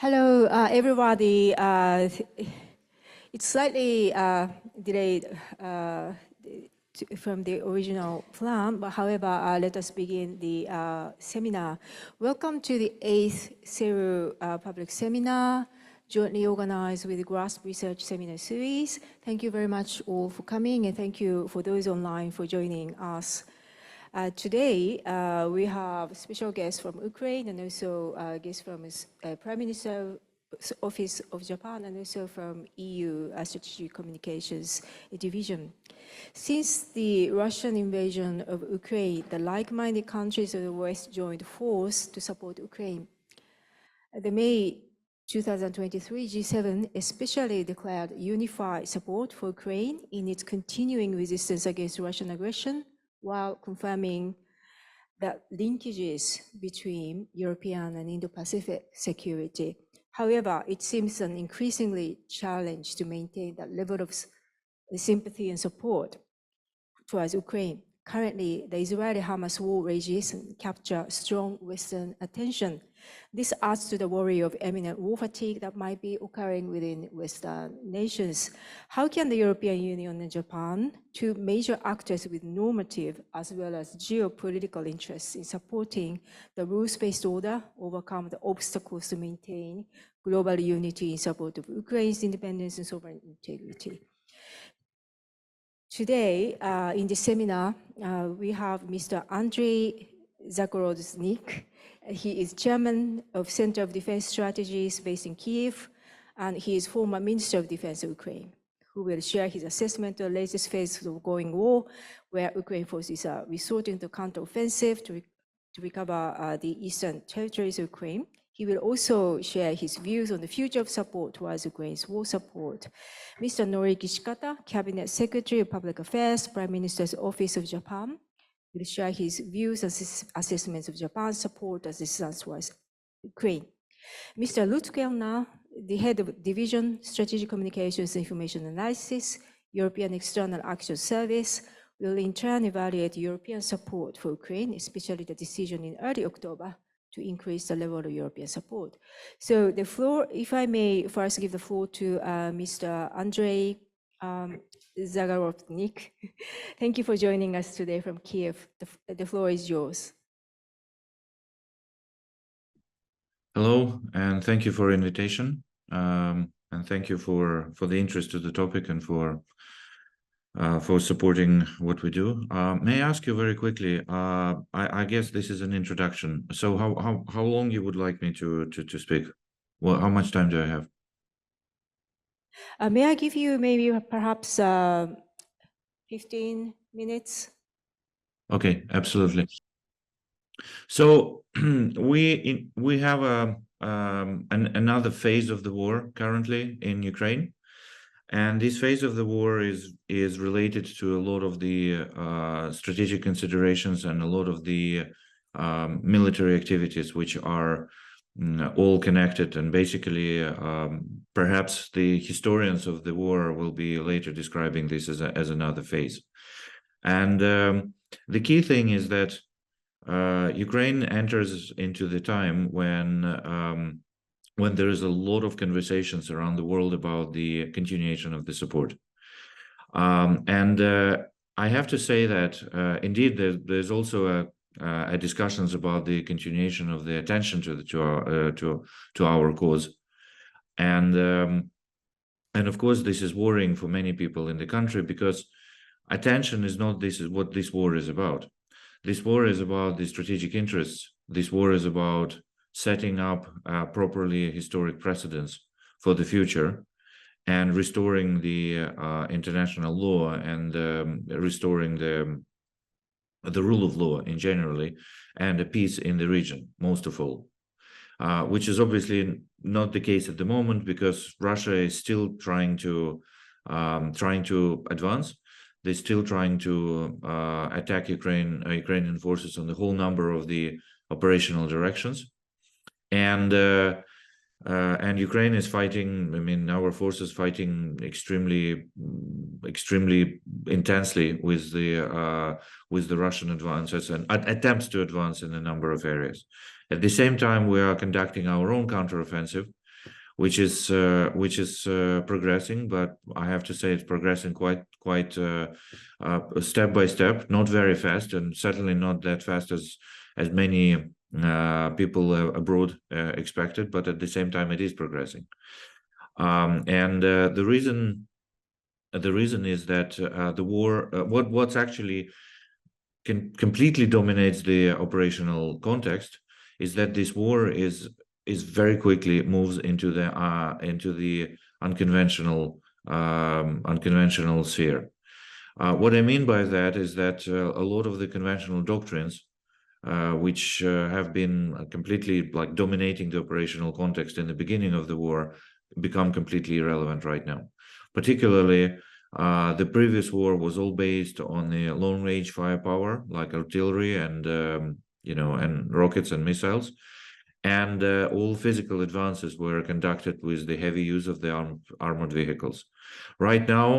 Hello, everybody. It's slightly delayed from the original plan, but however, let us begin the seminar. Welcome to the 8th SCERU public seminar, jointly organized with the GRASP Research Seminar Series. Thank you very much all for coming, and thank you for those online for joining us. Today, we have special guests from Ukraine and also guests from Prime Minister's Office of Japan and also from EU Strategic Communications Division. Since the Russian invasion of Ukraine, the like-minded countries of the West joined force to support Ukraine. The May 2023 G7 especially declared unified support for Ukraine in its continuing resistance against Russian aggression, while confirming that linkages between European and Indo-Pacific security. However, it seems an increasingly challenge to maintain that level of sympathy and support towards Ukraine. Currently, the Israeli-Hamas war rages and captures strong Western attention. This adds to the worry of imminent war fatigue that might be occurring within Western nations. How can the European Union and Japan, two major actors with normative as well as geopolitical interests in supporting the rules-based order, overcome the obstacles to maintain global unity in support of Ukraine's independence and sovereign integrity? Today, in the seminar, we have Mr. Andriy Zagorodnyuk. He is chairman of Center of Defense Strategies based in Kyiv, and he is former Minister of Defense of Ukraine, who will share his assessment of the latest phase of the ongoing war, where Ukraine forces are resorting to counteroffensive to recover the eastern territories of Ukraine. He will also share his views on the future of support towards Ukraine's war support. Mr. Noriki Shikata, Cabinet Secretary of Public Affairs, Prime Minister's Office of Japan, will share his views and assessments of Japan's support as assistance towards Ukraine. Mr. Lutz Guellner, the Head of Division, Strategic Communications and Information Analysis, European External Action Service, will in turn evaluate European support for Ukraine, especially the decision in early October to increase the level of European support. So the floor, if I may first give the floor to Mr. Andriy Zagorodnyuk. Thank you for joining us today from Kyiv. The floor is yours. Hello, and thank you for invitation. And thank you for the interest to the topic and for supporting what we do. May I ask you very quickly, I guess this is an introduction. So how long you would like me to speak? Well, how much time do I have? May I give you maybe perhaps 15 minutes? Okay, absolutely. So we have another phase of the war currently in Ukraine. And this phase of the war is related to a lot of the strategic considerations and a lot of the military activities, which are all connected. And basically, perhaps the historians of the war will be later describing this as another phase. And the key thing is that Ukraine enters into the time when there is a lot of conversations around the world about the continuation of the support. I have to say that indeed there's also a discussions about the continuation of the attention to our cause, and of course this is worrying for many people in the country, because attention is not what this war is about. This war is about the strategic interests. This war is about setting up properly historic precedents for the future and restoring the international law and restoring the rule of law in generally, and a peace in the region, most of all, which is obviously not the case at the moment, because Russia is still trying to advance. They're still trying to attack Ukrainian forces on the whole number of the operational directions. And Ukraine is fighting. I mean, our forces fighting extremely intensely with the Russian advances and attempts to advance in a number of areas. At the same time, we are conducting our own counteroffensive, which is progressing, but I have to say it's progressing quite step by step, not very fast, and certainly not that fast as many people abroad expected. But at the same time, it is progressing, and the reason is that the war, what's actually completely dominates the operational context is that this war is very quickly moves into the unconventional sphere. What I mean by that is that a lot of the conventional doctrines, which have been completely like dominating the operational context in the beginning of the war, become completely irrelevant right now. Particularly, the previous war was all based on the long-range firepower, like artillery and and rockets and missiles, and all physical advances were conducted with the heavy use of the armored vehicles. Right now,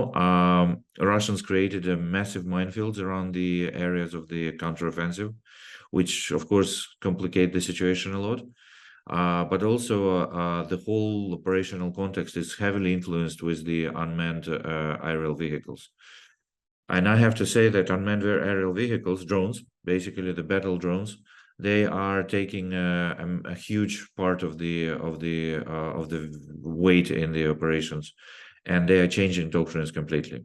Russians created a massive minefields around the areas of the counteroffensive, which of course complicate the situation a lot. But also the whole operational context is heavily influenced with the unmanned aerial vehicles. And I have to say that unmanned aerial vehicles, drones, basically the battle drones, they are taking a huge part of the weight in the operations, and they are changing doctrines completely.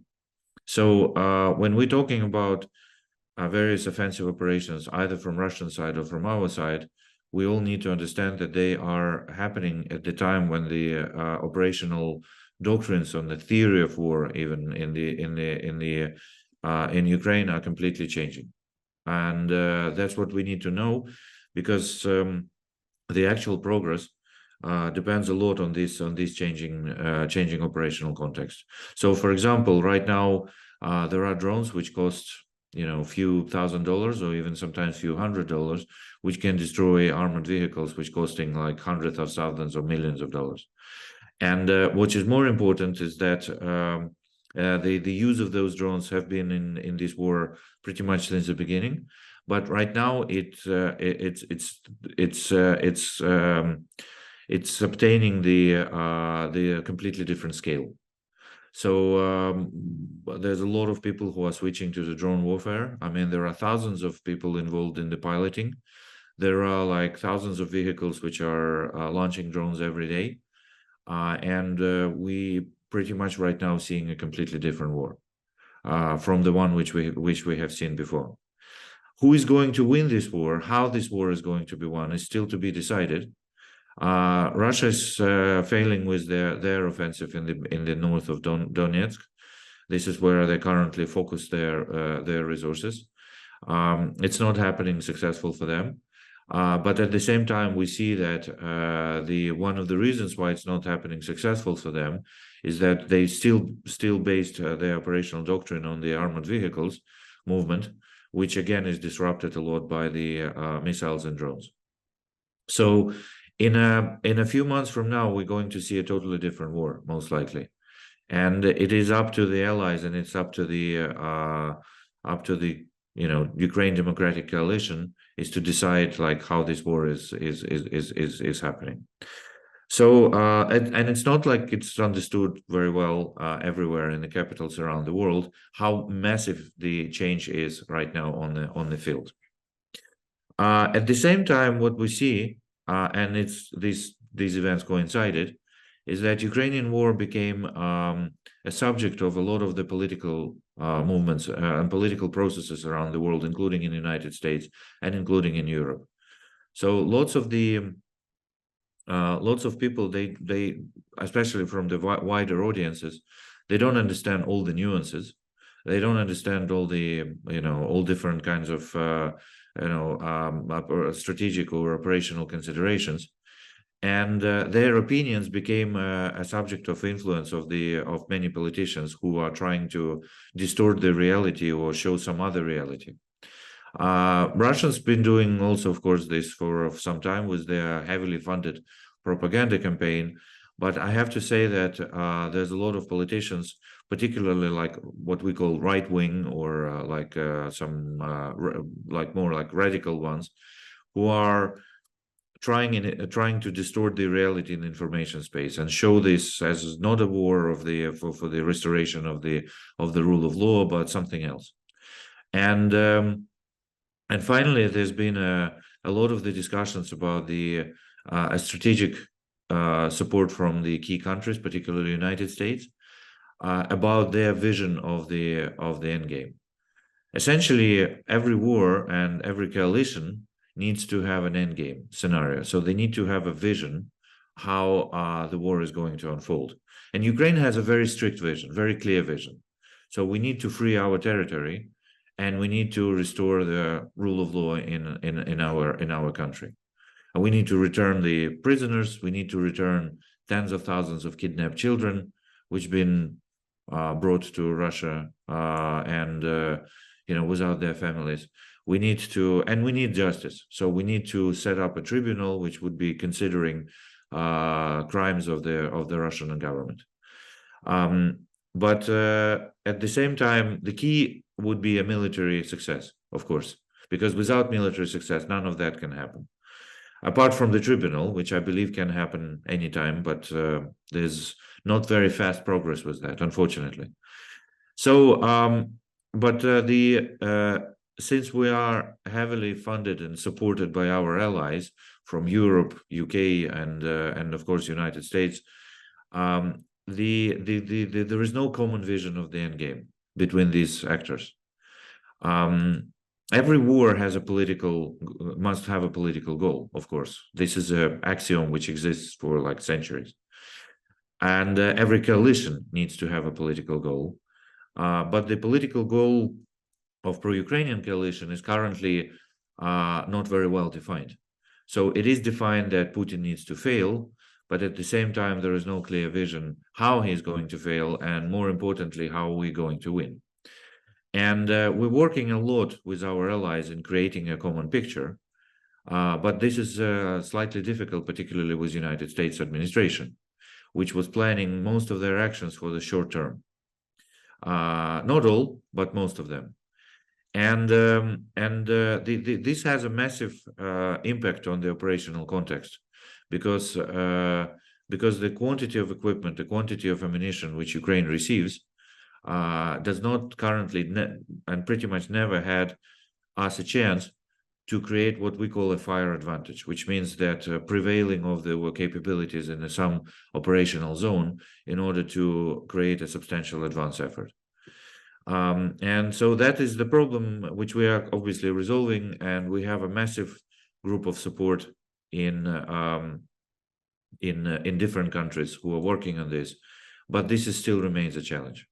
So when we're talking about various offensive operations, either from Russian side or from our side, we all need to understand that they are happening at the time when the operational doctrines on the theory of war, even in Ukraine, are completely changing, and that's what we need to know, because the actual progress depends a lot on this changing operational context. So, for example, right now there are drones which cost a few $1,000s or even sometimes few $100s, which can destroy armored vehicles, which costing like hundreds of thousands or millions of dollars. And what is more important is that the use of those drones have been in this war pretty much since the beginning, but right now it's obtaining the completely different scale. So there's a lot of people who are switching to the drone warfare. I mean, there are thousands of people involved in the piloting. There are like thousands of vehicles which are launching drones every day. And we pretty much right now seeing a completely different war from the one which we have seen before. Who is going to win this war? How this war is going to be won is still to be decided. Russia is failing with their offensive in the north of Donetsk. This is where they currently focus their resources. It's not happening successful for them. But at the same time, we see that one of the reasons why it's not happening successful for them is that they still based their operational doctrine on the armored vehicles movement, which again is disrupted a lot by the missiles and drones. So in a few months from now, we're going to see a totally different war, most likely, and it is up to the allies and it's up to the Ukraine Democratic Coalition is to decide like how this war is happening. So and it's not like it's understood very well everywhere in the capitals around the world how massive the change is right now on the field. At the same time, what we see, and it's these events coincided, is that Ukrainian war became a subject of a lot of the political movements and political processes around the world, including in the United States and including in Europe. So lots of people, they especially from the wider audiences, they don't understand all the nuances. They don't understand all the all different kinds of strategic or operational considerations. And their opinions became a subject of influence of many politicians who are trying to distort the reality or show some other reality. Russians been doing also, of course, this for some time with their heavily funded propaganda campaign. But I have to say that there's a lot of politicians, particularly like what we call right wing or some more like radical ones, who are trying to distort the reality in information space and show this as not a war of the for the restoration of the rule of law, but something else. And finally, there's been a lot of the discussions about the a strategic support from the key countries, particularly the United States, about their vision of the end game. Essentially, every war and every coalition needs to have an end game scenario. So they need to have a vision how the war is going to unfold. And Ukraine has a very strict vision, very clear vision. So we need to free our territory, and we need to restore the rule of law in our country. And we need to return the prisoners. We need to return tens of thousands of kidnapped children, which been brought to Russia and without their families. We need to, and we need justice. So we need to set up a tribunal which would be considering crimes of the Russian government. But at the same time, the key would be a military success, of course, because without military success, none of that can happen. Apart from the tribunal, which I believe can happen anytime, but there's not very fast progress with that, unfortunately. So, since we are heavily funded and supported by our allies from Europe, UK, and of course United States, there is no common vision of the end game between these actors. Every war has must have a political goal, of course. This is an axiom which exists for like centuries. And every coalition needs to have a political goal. But the political goal of pro-Ukrainian coalition is currently not very well defined. So it is defined that Putin needs to fail, but at the same time, there is no clear vision how he's going to fail, and more importantly, how we're going to win. And we're working a lot with our allies in creating a common picture, but this is slightly difficult, particularly with the United States administration, which was planning most of their actions for the short term. Not all, but most of them. And this has a massive impact on the operational context, because the quantity of equipment, the quantity of ammunition which Ukraine receives does not currently and pretty much never had us a chance to create what we call a fire advantage, which means that prevailing of the capabilities in some operational zone in order to create a substantial advance effort. And so that is the problem which we are obviously resolving, and we have a massive group of support in different countries who are working on this, but this still remains a challenge.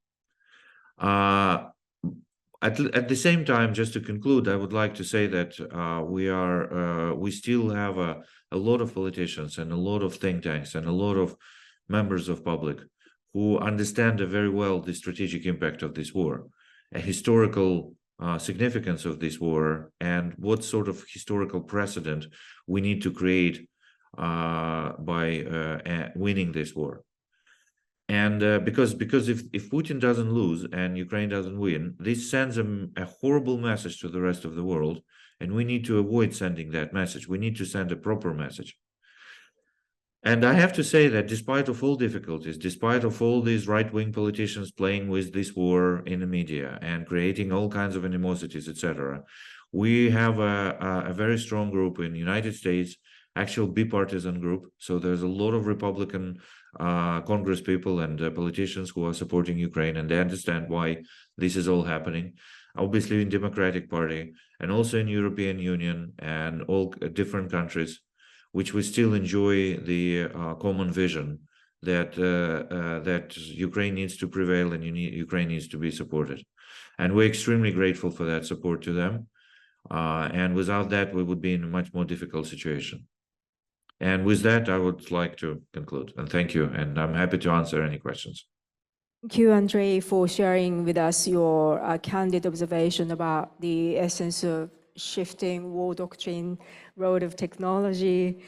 At the same time, just to conclude, I would like to say that we still have a lot of politicians and a lot of think tanks and a lot of members of public who understand very well the strategic impact of this war, a historical significance of this war, and what sort of historical precedent we need to create by winning this war. And because if Putin doesn't lose and Ukraine doesn't win, this sends a horrible message to the rest of the world, and we need to avoid sending that message. We need to send a proper message. And I have to say that despite of all difficulties, despite of all these right-wing politicians playing with this war in the media and creating all kinds of animosities, etc., we have a very strong group in the United States, actual bipartisan group. So there's a lot of Republican Congress people and politicians who are supporting Ukraine, and they understand why this is all happening. Obviously in Democratic Party and also in European Union and all different countries, which we still enjoy the common vision that Ukraine needs to prevail and Ukraine needs to be supported. And we're extremely grateful for that support to them. And without that, we would be in a much more difficult situation. And with that, I would like to conclude. And thank you. And I'm happy to answer any questions. Thank you, Andriy, for sharing with us your candid observation about the essence of shifting war doctrine, role of technology,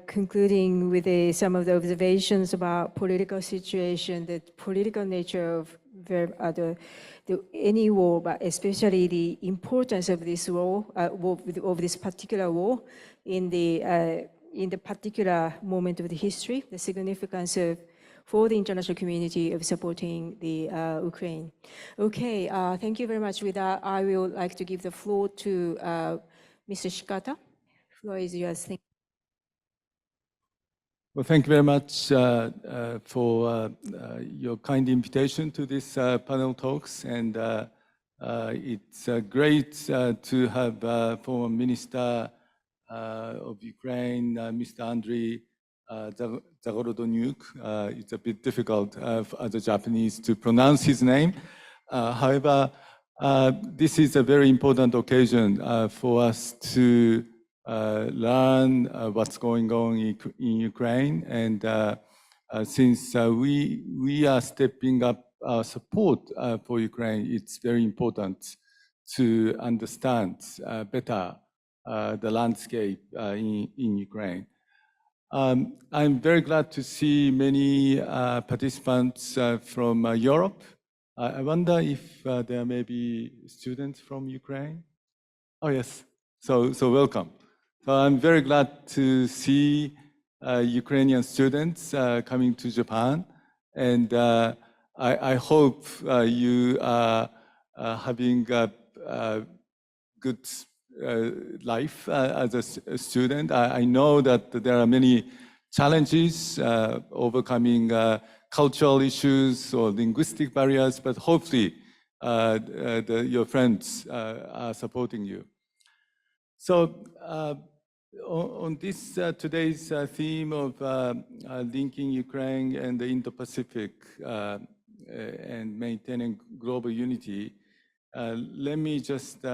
concluding with some of the observations about political situation, the political nature of any war, but especially the importance of this war, of this particular war in the particular moment of the history, the significance of for the international community of supporting the Ukraine. Okay, thank you very much. With that, I will like to give the floor to Mr. Shikata. The floor is yours. Well, thank you very much for your kind invitation to this panel talks, and it's great to have former Minister of Ukraine, Mr. Andriy Zagorodnyuk. It's a bit difficult as a Japanese to pronounce his name. However, this is a very important occasion for us to learn what's going on in Ukraine. And since we are stepping up our support for Ukraine, it's very important to understand better the landscape in Ukraine. I'm very glad to see many participants from Europe. I wonder if there may be students from Ukraine. Oh yes, so welcome. So I'm very glad to see Ukrainian students coming to Japan, and I hope you are having a good life as a student. I know that there are many challenges overcoming cultural issues or linguistic barriers, but hopefully your friends are supporting you. So on this today's theme of linking Ukraine and the Indo-Pacific and maintaining global unity, let me just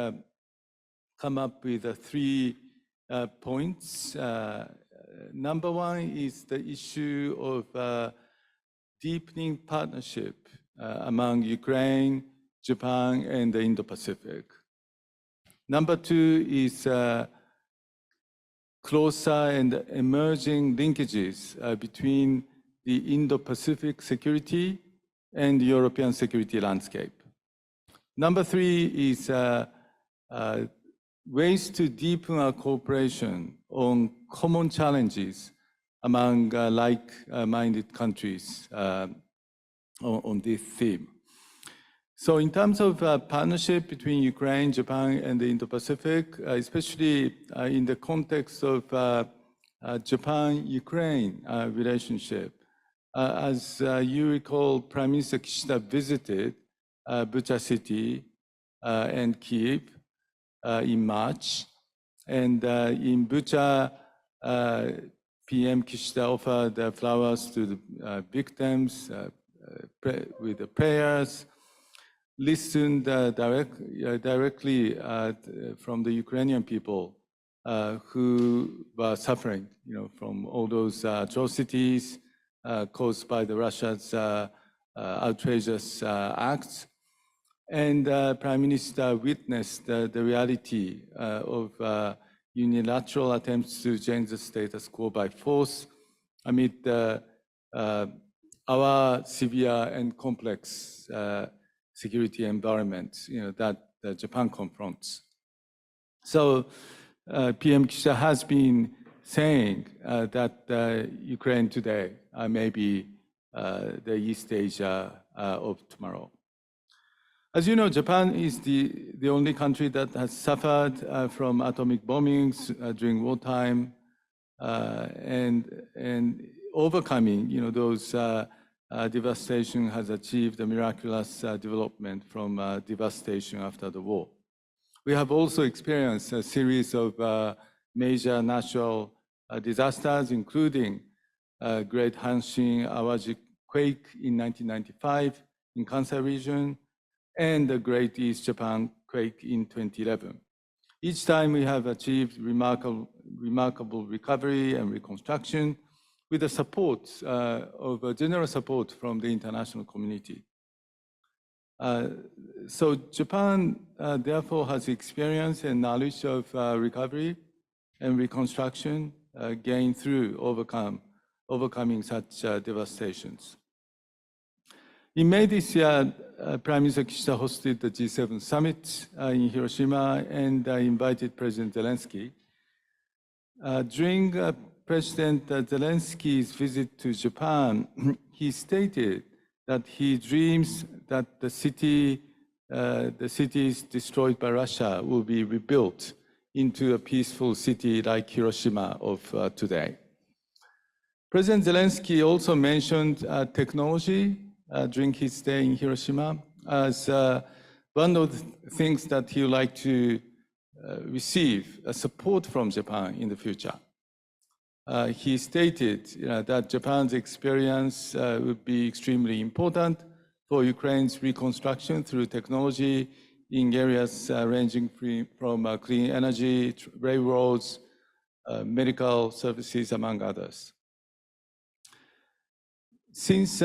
come up with 3 points. Number 1 is the issue of deepening partnership among Ukraine, Japan, and the Indo-Pacific. Number 2 is closer and emerging linkages between the Indo-Pacific security and the European security landscape. Number 3 is ways to deepen our cooperation on common challenges among like-minded countries on this theme. So in terms of partnership between Ukraine, Japan, and the Indo-Pacific, especially in the context of Japan-Ukraine relationship, as you recall, Prime Minister Kishida visited Bucha city and Kyiv in March. And in Bucha, PM Kishida offered flowers to the victims with the prayers, listened directly from the Ukrainian people who were suffering, from all those atrocities caused by the Russia's outrageous acts. And Prime Minister witnessed the reality of unilateral attempts to change the status quo by force amid our severe and complex security environment, that Japan confronts. So PM Kishida has been saying that Ukraine today may be the East Asia of tomorrow. As you know, Japan is the only country that has suffered from atomic bombings during wartime, and overcoming those devastation has achieved a miraculous development from devastation after the war. We have also experienced a series of major natural disasters, including Great Hanshin Awaji quake in 1995 in Kansai region, and the Great East Japan quake in 2011. Each time we have achieved remarkable recovery and reconstruction with the support of general support from the international community. So Japan, therefore, has experience and knowledge of recovery and reconstruction gained through overcoming such devastations. In May this year, Prime Minister Kishida hosted the G7 summit in Hiroshima and invited President Zelensky. During President Zelensky's visit to Japan, he stated that he dreams that the cities destroyed by Russia will be rebuilt into a peaceful city like Hiroshima of today. President Zelensky also mentioned technology during his stay in Hiroshima as one of the things that he would like to receive support from Japan in the future. He stated that Japan's experience would be extremely important for Ukraine's reconstruction through technology in areas ranging from clean energy, railroads, medical services, among others. Since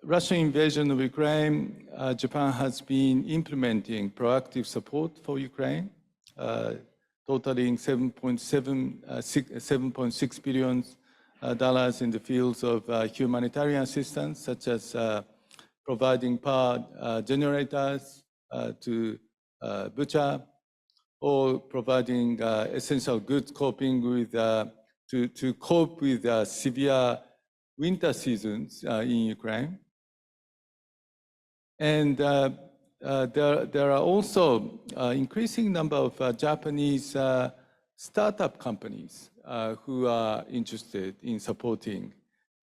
Russian invasion of Ukraine, Japan has been implementing proactive support for Ukraine, totaling $7.6 billion in the fields of humanitarian assistance, such as providing power generators to Bucha, or providing essential goods to cope with severe winter seasons in Ukraine. And there are also increasing number of Japanese startup companies who are interested in supporting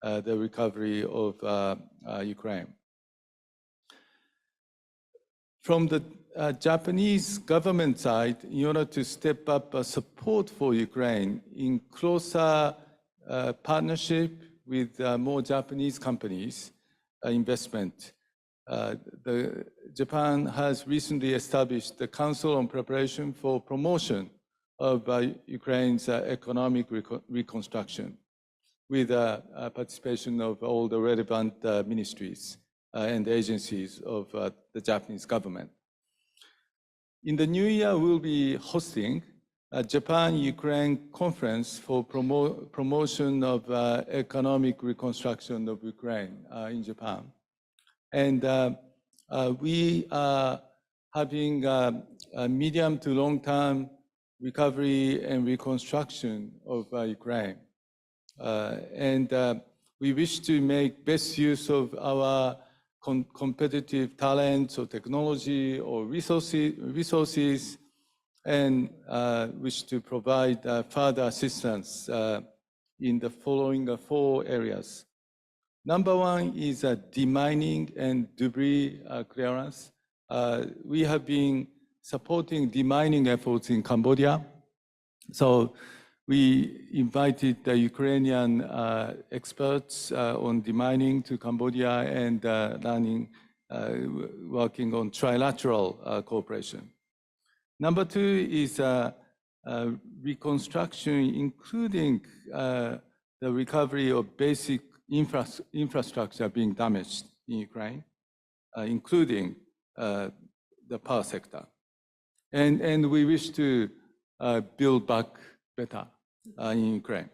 the recovery of Ukraine. From the Japanese government side, in order to step up support for Ukraine in closer partnership with more Japanese companies, investment, Japan has recently established the Council on Preparation for Promotion of Ukraine's economic reconstruction, with participation of all the relevant ministries and agencies of the Japanese government. In the new year, we'll be hosting a Japan-Ukraine conference for promotion of economic reconstruction of Ukraine in Japan. And we are having a medium to long-term recovery and reconstruction of Ukraine. And we wish to make best use of our competitive talents or technology or resources, and wish to provide further assistance in the following 4 areas. Number one is demining and debris clearance. We have been supporting demining efforts in Cambodia. So we invited the Ukrainian experts on demining to Cambodia and working on trilateral cooperation. Number 2 is reconstruction, including the recovery of basic infrastructure being damaged in Ukraine, including the power sector. And we wish to build back better in Ukraine.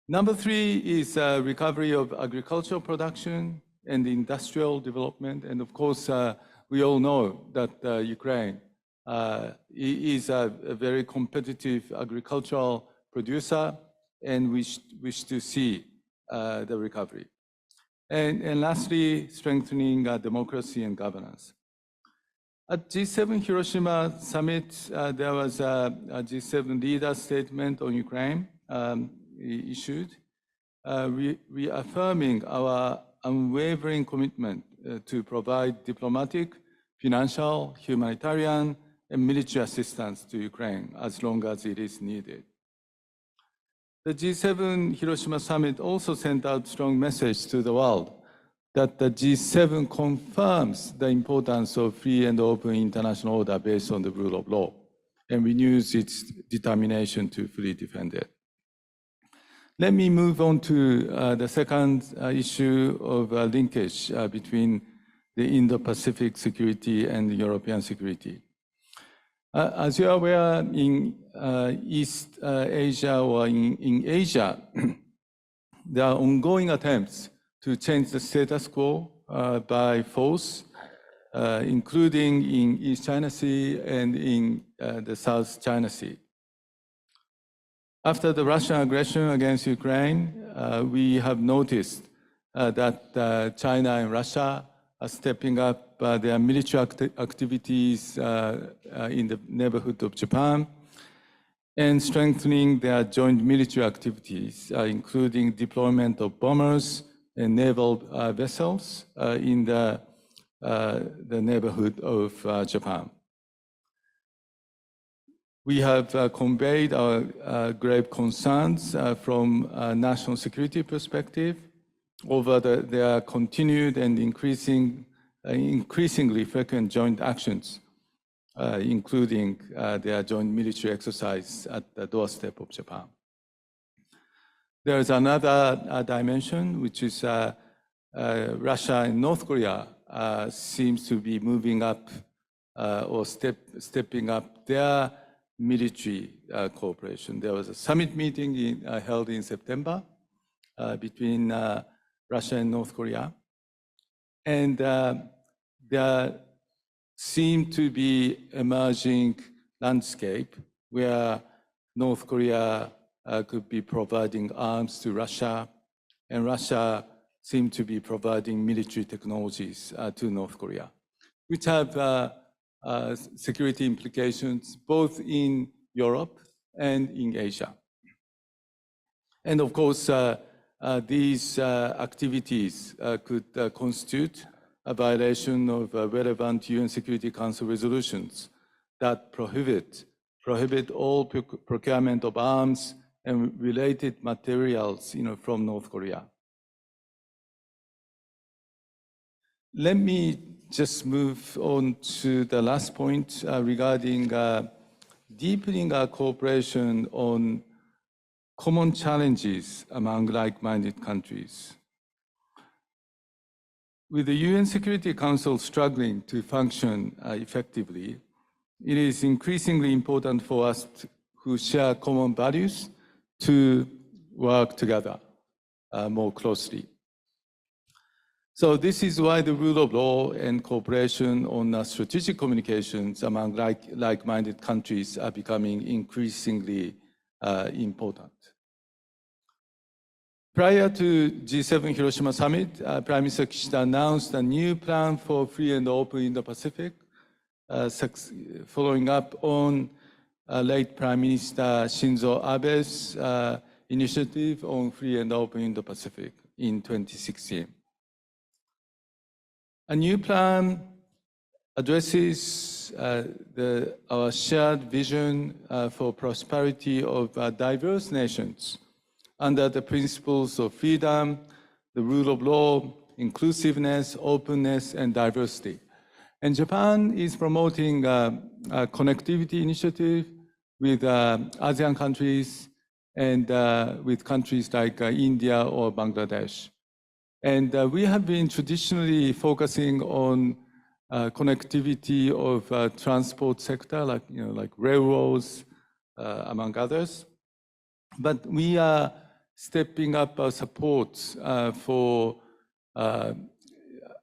Number 3 is recovery of agricultural production and industrial development. And of course, we all know that Ukraine is a very competitive agricultural producer, and we wish to see the recovery. And lastly, strengthening democracy and governance. At G7 Hiroshima summit, there was a G7 leader statement on Ukraine issued, reaffirming our unwavering commitment to provide diplomatic, financial, humanitarian, and military assistance to Ukraine as long as it is needed. The G7 Hiroshima summit also sent out a strong message to the world that the G7 confirms the importance of free and open international order based on the rule of law, and renews its determination to fully defend it. Let me move on to the second issue of linkage between the Indo-Pacific security and European security. As you are aware, in East Asia or in Asia, there are ongoing attempts to change the status quo by force, including in East China Sea and in the South China Sea. After the Russian aggression against Ukraine, we have noticed that China and Russia are stepping up their military activities in the neighborhood of Japan and strengthening their joint military activities, including deployment of bombers and naval vessels in the neighborhood of Japan. We have conveyed our grave concerns from a national security perspective over their continued and increasingly frequent joint actions, including their joint military exercise at the doorstep of Japan. There is another dimension, which is Russia and North Korea seems to be moving up or stepping up their military cooperation. There was a summit meeting held in September between Russia and North Korea. And there seemed to be emerging landscape where North Korea could be providing arms to Russia, and Russia seemed to be providing military technologies to North Korea, which have security implications both in Europe and in Asia. And of course, these activities could constitute a violation of relevant UN Security Council resolutions that prohibit all procurement of arms and related materials, from North Korea. Let me just move on to the last point regarding deepening our cooperation on common challenges among like-minded countries. With the UN Security Council struggling to function effectively, it is increasingly important for us who share common values to work together more closely. So this is why the rule of law and cooperation on strategic communications among like-minded countries are becoming increasingly important. Prior to G7 Hiroshima Summit, Prime Minister Kishida announced a new plan for free and open Indo-Pacific, following up on late Prime Minister Shinzo Abe's initiative on free and open Indo-Pacific in 2016. A new plan addresses our shared vision for prosperity of diverse nations under the principles of freedom, the rule of law, inclusiveness, openness, and diversity. And Japan is promoting a connectivity initiative with ASEAN countries and with countries like India or Bangladesh. And we have been traditionally focusing on connectivity of transport sector, like railroads, among others. But we are stepping up our support for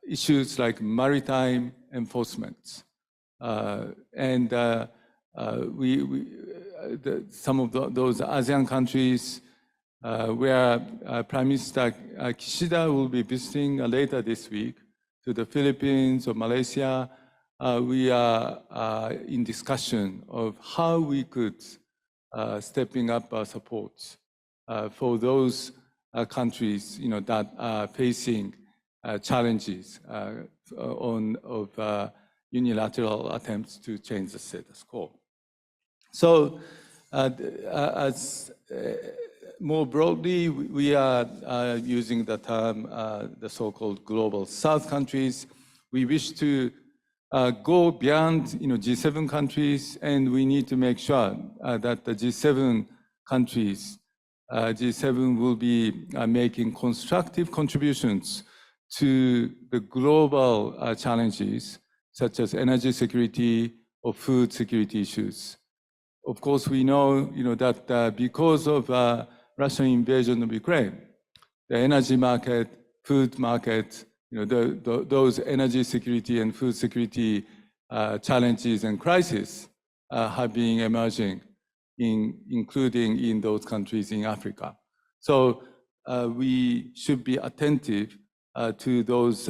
issues like maritime enforcement. And some of those ASEAN countries where Prime Minister Kishida will be visiting later this week to the Philippines or Malaysia, we are in discussion of how we could stepping up our support for those countries, that are facing challenges of unilateral attempts to change the status quo. So, more broadly, we are using the term the so-called global South countries. We wish to go beyond, G7 countries, and we need to make sure that the G7 countries, G7 will be making constructive contributions to the global challenges, such as energy security or food security issues. Of course, we know, that because of Russian invasion of Ukraine, the energy market, food market, those energy security and food security challenges and crises have been emerging, including in those countries in Africa. So we should be attentive to those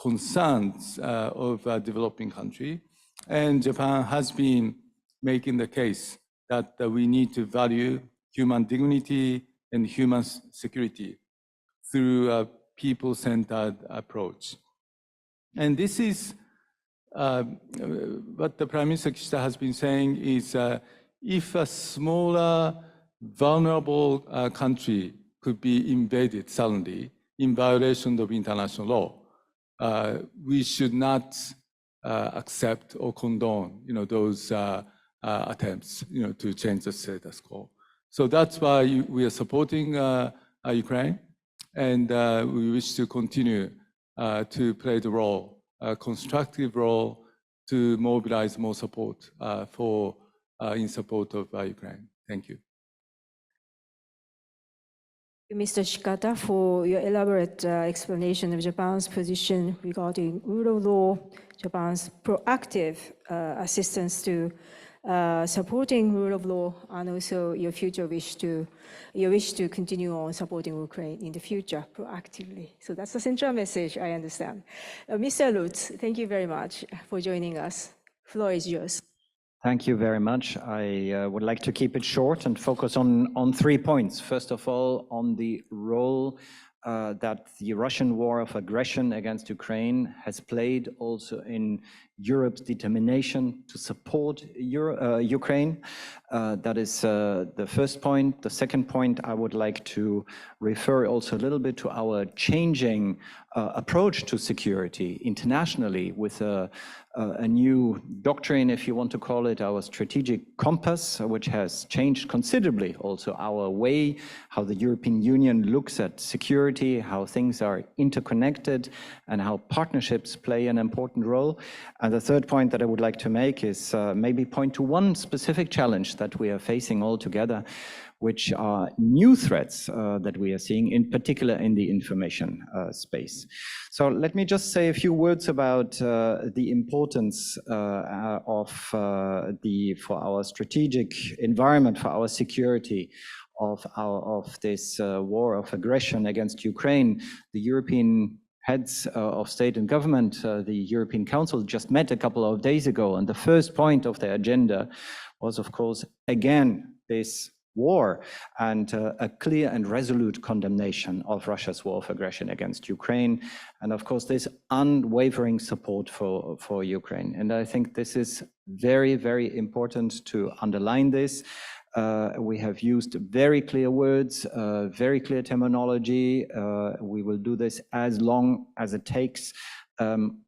concerns of a developing country. And Japan has been making the case that we need to value human dignity and human security through a people-centered approach. And this is what the Prime Minister Kishida has been saying is if a smaller, vulnerable country could be invaded suddenly in violation of international law, we should not accept or condone, those attempts, to change the status quo. So that's why we are supporting Ukraine, and we wish to continue to play the role, a constructive role, to mobilize more support in support of Ukraine. Thank you. Mr. Shikata, for your elaborate explanation of Japan's position regarding rule of law, Japan's proactive assistance to supporting rule of law, and also your wish to continue on supporting Ukraine in the future proactively. So that's the central message, I understand. Mr. Lutz, thank you very much for joining us. Floor is yours. Thank you very much. I would like to keep it short and focus on 3 points. First of all, on the role that the Russian war of aggression against Ukraine has played also in Europe's determination to support Ukraine. That is the first point. The second point, I would like to refer also a little bit to our changing approach to security internationally with a new doctrine, if you want to call it, our strategic compass, which has changed considerably also our way, how the European Union looks at security, how things are interconnected, and how partnerships play an important role. And the third point that I would like to make is maybe point to one specific challenge that we are facing all together, which are new threats that we are seeing, in particular in the information space. So let me just say a few words about the importance for our strategic environment, for our security, of this war of aggression against Ukraine. The European heads of state and government, the European Council just met a couple of days ago, and the first point of their agenda was, of course, again, this war and a clear and resolute condemnation of Russia's war of aggression against Ukraine, and of course this unwavering support for Ukraine. And I think this is very, very important to underline this. We have used very clear words, very clear terminology. We will do this as long as it takes.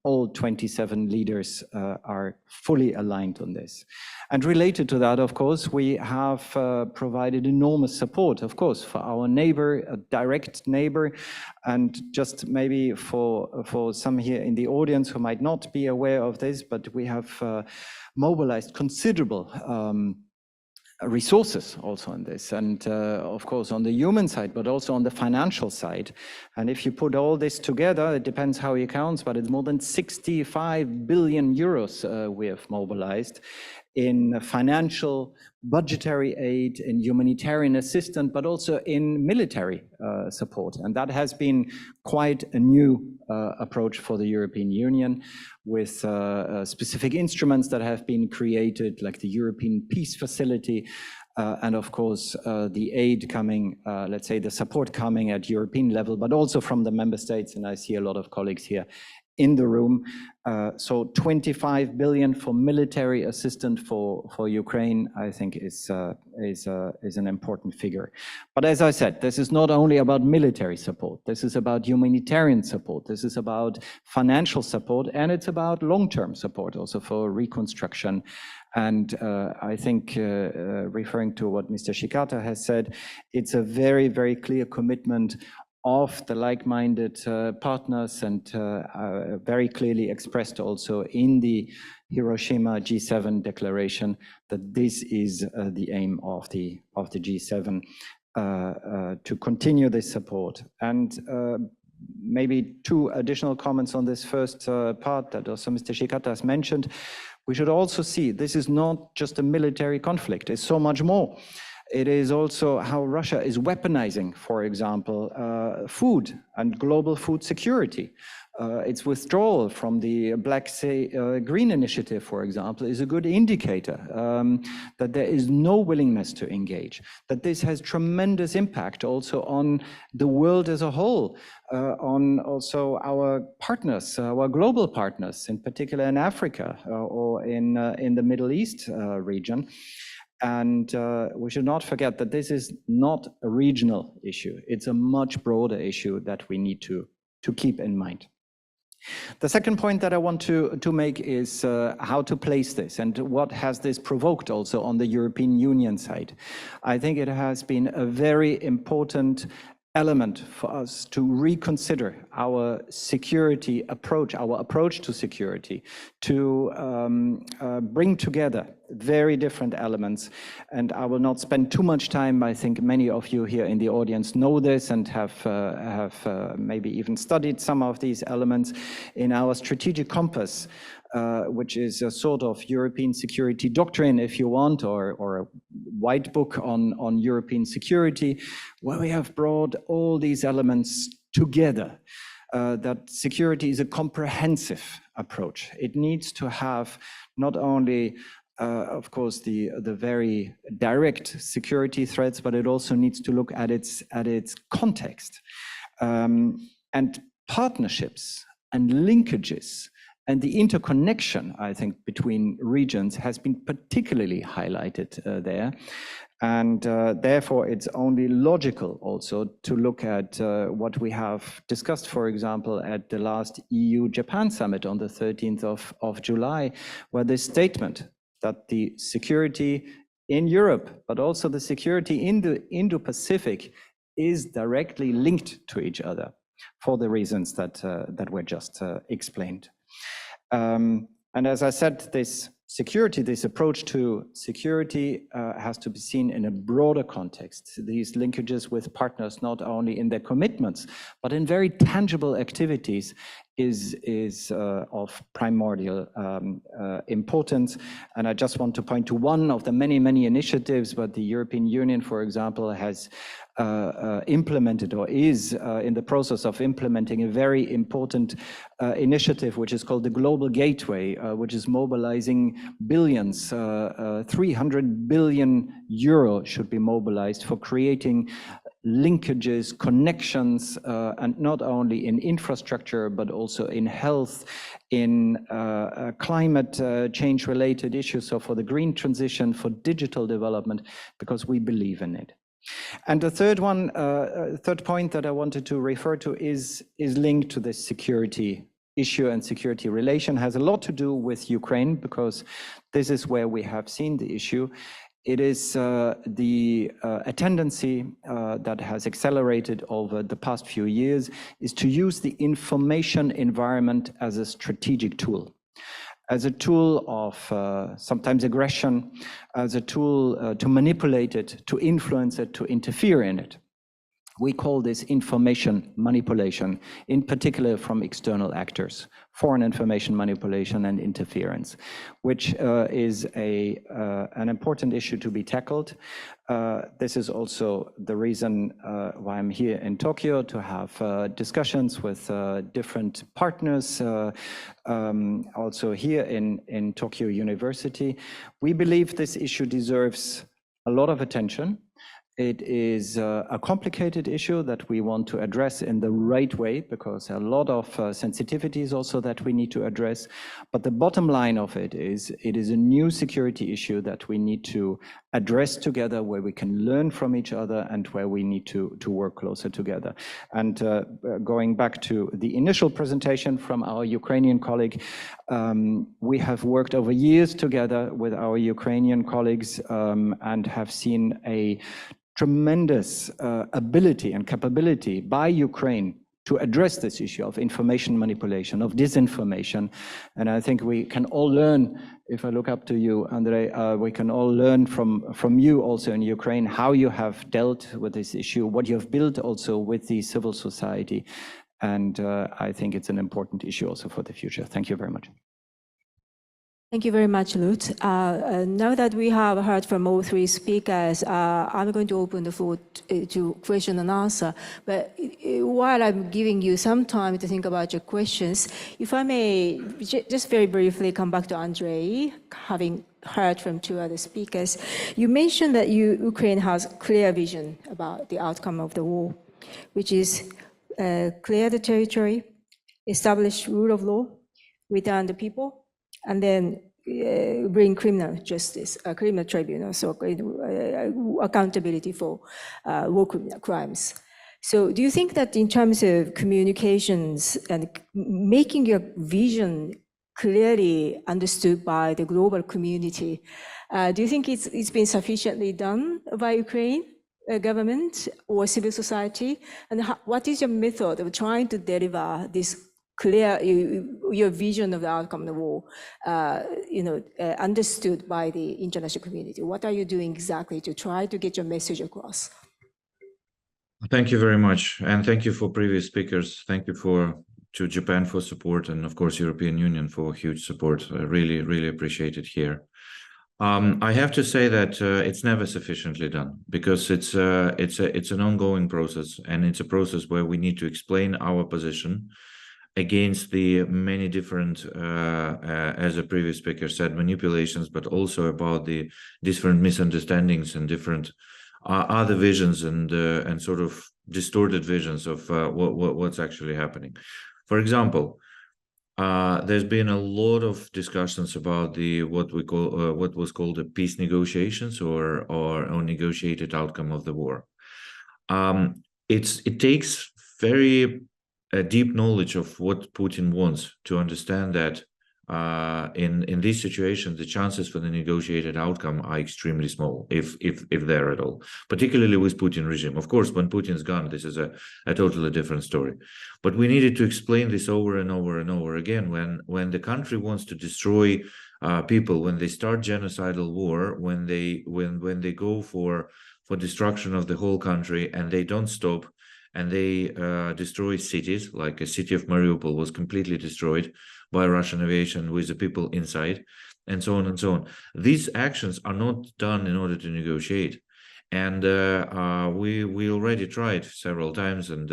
All 27 leaders are fully aligned on this. And related to that, of course, we have provided enormous support, of course, for our neighbor, a direct neighbor. And just maybe for some here in the audience who might not be aware of this, but we have mobilized considerable resources also on this, and of course on the human side, but also on the financial side. And if you put all this together, it depends how you count, but it's more than 65 billion euros we have mobilized in financial, budgetary aid, in humanitarian assistance, but also in military support. And that has been quite a new approach for the European Union, with specific instruments that have been created, like the European Peace Facility, and of course the aid coming, let's say the support coming at European level, but also from the member states, and I see a lot of colleagues here in the room. So 25 billion for military assistance for Ukraine, I think is an important figure. But as I said, this is not only about military support. This is about humanitarian support. This is about financial support, and it's about long-term support also for reconstruction. And I think, referring to what Mr. Shikata has said, it's a very, very clear commitment of the like-minded partners, and very clearly expressed also in the Hiroshima G7 declaration that this is the aim of the G7, to continue this support. And maybe two additional comments on this first part that also Mr. Shikata has mentioned. We should also see this is not just a military conflict, it's so much more. It is also how Russia is weaponizing, for example, food and global food security. Its withdrawal from the Black Sea Green Initiative, for example, is a good indicator that there is no willingness to engage, that this has tremendous impact also on the world as a whole, on also our partners, our global partners, in particular in Africa or in the Middle East region. And we should not forget that this is not a regional issue. It's a much broader issue that we need to keep in mind. The second point that I want to make is how to place this and what has this provoked also on the European Union side. I think it has been a very important element for us to reconsider our security approach, our approach to security, to bring together very different elements. And I will not spend too much time. I think many of you here in the audience know this and have maybe even studied some of these elements in our strategic compass, which is a sort of European security doctrine, if you want, or a white book on European security, where we have brought all these elements together. That security is a comprehensive approach. It needs to have not only of course, the very direct security threats, but it also needs to look at its context. And partnerships and linkages and the interconnection, I think, between regions has been particularly highlighted there. And therefore, it's only logical also to look at what we have discussed, for example, at the last EU-Japan summit on the 13th of July, where this statement that the security in Europe, but also the security in the Indo-Pacific is directly linked to each other for the reasons that were just explained. And as I said, this approach to security has to be seen in a broader context. These linkages with partners, not only in their commitments, but in very tangible activities, is of primordial importance. And I just want to point to one of the many, many initiatives that the European Union, for example, has implemented or is in the process of implementing a very important initiative, which is called the Global Gateway, which is mobilizing billions, 300 billion euro should be mobilized for creating linkages, connections, and not only in infrastructure, but also in health, in climate change related issues, so for the green transition, for digital development, because we believe in it. And the third point that I wanted to refer to is linked to this security issue and security relation, has a lot to do with Ukraine, because this is where we have seen the issue. It is a tendency that has accelerated over the past few years is to use the information environment as a strategic tool. As a tool of sometimes aggression, as a tool to manipulate it, to influence it, to interfere in it. We call this information manipulation, in particular from external actors, foreign information manipulation and interference, which is an important issue to be tackled. This is also the reason why I'm here in Tokyo, to have discussions with different partners, also here in Tokyo University. We believe this issue deserves a lot of attention. It is a complicated issue that we want to address in the right way, because a lot of sensitivities also that we need to address. But the bottom line of it is a new security issue that we need to address together, where we can learn from each other, and where we need to work closer together. And going back to the initial presentation from our Ukrainian colleague, we have worked over years together with our Ukrainian colleagues and have seen a tremendous ability and capability by Ukraine to address this issue of information manipulation, of disinformation. And I think we can all learn, if I look up to you, Andrei, we can all learn from you also in Ukraine, how you have dealt with this issue, what you have built also with the civil society. And I think it's an important issue also for the future. Thank you very much. Thank you very much, Lutz. Now that we have heard from all three speakers, I'm going to open the floor to question and answer. But while I'm giving you some time to think about your questions, if I may just very briefly come back to Andrei, having heard from two other speakers. You mentioned that Ukraine has clear vision about the outcome of the war, which is clear the territory, establish rule of law, return the people, and then bring criminal justice, criminal tribunal, so accountability for war crimes. So do you think that in terms of communications and making your vision clearly understood by the global community, do you think it's been sufficiently done by Ukraine government or civil society? And what is your method of trying to deliver this clear, your vision of the outcome of the war, understood by the international community? What are you doing exactly to try to get your message across? Thank you very much. And thank you for previous speakers. Thank you to Japan for support, and of course, European Union for huge support. I really, really appreciate it here. I have to say that it's never sufficiently done, because it's an ongoing process, and it's a process where we need to explain our position against the many different, as a previous speaker said, manipulations, but also about the different misunderstandings and different other visions and sort of distorted visions of what's actually happening. For example, there's been a lot of discussions about what was called the peace negotiations or negotiated outcome of the war. It takes very deep knowledge of what Putin wants to understand that in this situation, the chances for the negotiated outcome are extremely small, if they're at all, particularly with Putin regime. Of course, when Putin's gone, this is a totally different story. But we needed to explain this over and over and over again. When the country wants to destroy people, when they start genocidal war, when they go for destruction of the whole country, and they don't stop, and they destroy cities, like a city of Mariupol was completely destroyed by Russian aviation with the people inside, and so on and so on. These actions are not done in order to negotiate. And we already tried several times, and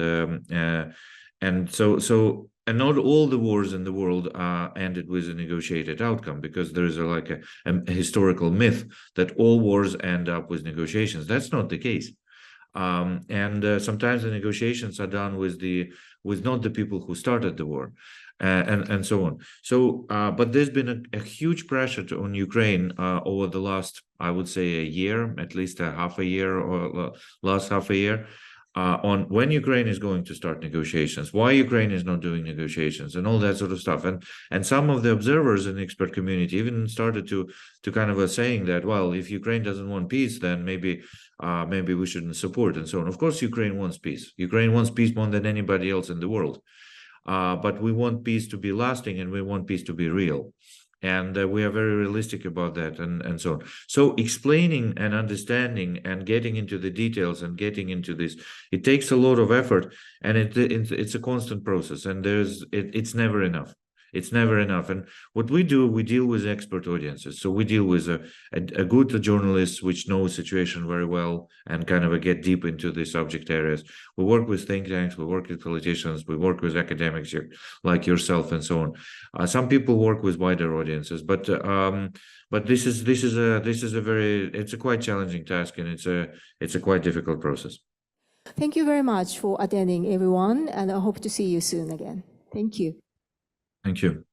not all the wars in the world ended with a negotiated outcome, because there is a historical myth that all wars end up with negotiations. That's not the case. Sometimes the negotiations are done with not the people who started the war, and so on. So, but there's been a huge pressure on Ukraine over the last, I would say, a year, at least a half a year, or last half a year, on when Ukraine is going to start negotiations, why Ukraine is not doing negotiations, and all that sort of stuff. And some of the observers in the expert community even started to kind of saying that, well, if Ukraine doesn't want peace, then maybe we shouldn't support, and so on. Of course, Ukraine wants peace. Ukraine wants peace more than anybody else in the world. But we want peace to be lasting, and we want peace to be real. And we are very realistic about that, and so on. So explaining and understanding and getting into the details and getting into this, it takes a lot of effort, and it's a constant process, and it's never enough. It's never enough. And what we do, we deal with expert audiences. So we deal with a good journalist which knows situation very well and kind of get deep into the subject areas. We work with think tanks, we work with politicians, we work with academics like yourself, and so on. Some people work with wider audiences, but this is a quite challenging task, and it's a quite difficult process. Thank you very much for attending, everyone, and I hope to see you soon again. Thank you. Thank you.